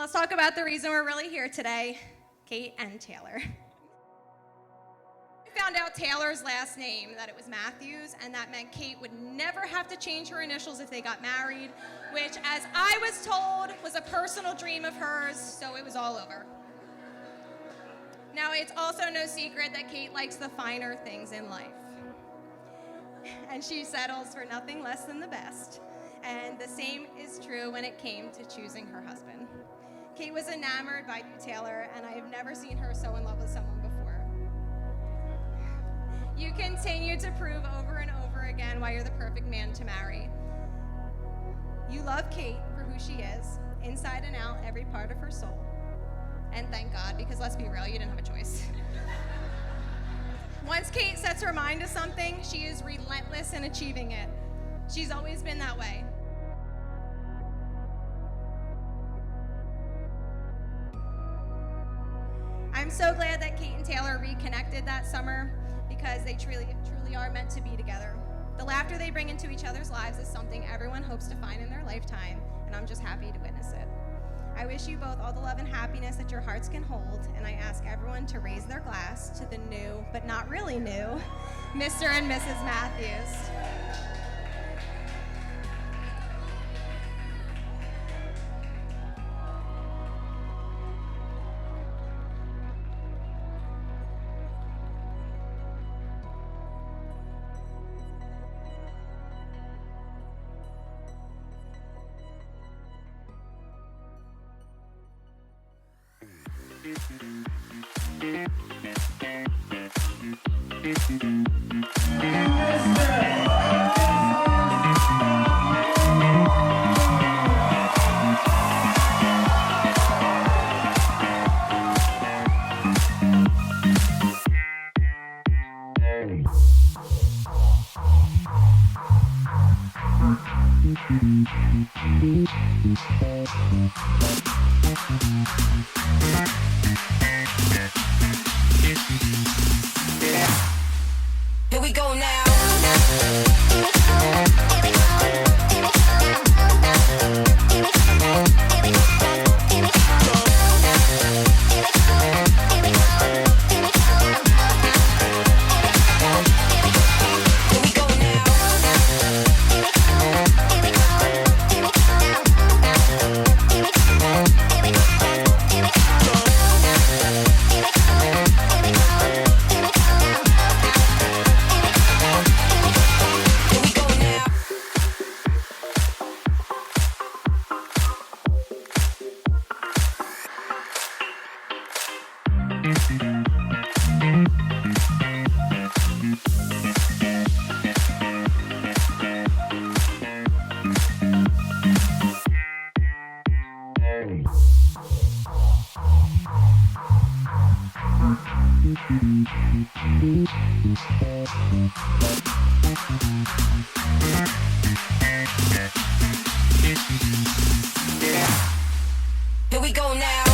let's talk about the reason we're really here today, Kate and Taylor. I found out Taylor's last name, that it was Matthews, and that meant Kate would never have to change her initials if they got married, which, as I was told, was a personal dream of hers, so it was all over. Now, it's also no secret that Kate likes the finer things in life, and she settles for nothing less than the best. And the same is true when it came to choosing her husband. Kate was enamored by you, Taylor, and I have never seen her so in love with someone before. You continue to prove over and over again why you're the perfect man to marry. You love Kate for who she is, inside and out, every part of her soul. And thank God, because let's be real, you didn't have a choice. Once Kate sets her mind to something, she is relentless in achieving it. She's always been that way. I'm so glad that Kate and Taylor reconnected that summer because they truly are meant to be together. The laughter they bring into each other's lives is something everyone hopes to find in their lifetime, and I'm just happy to witness it. I wish you both all the love and happiness that your hearts can hold, and I ask everyone to raise their glass to the new, but not really new, Mr. and Mrs. Matthews. Here we go now. Here we go now.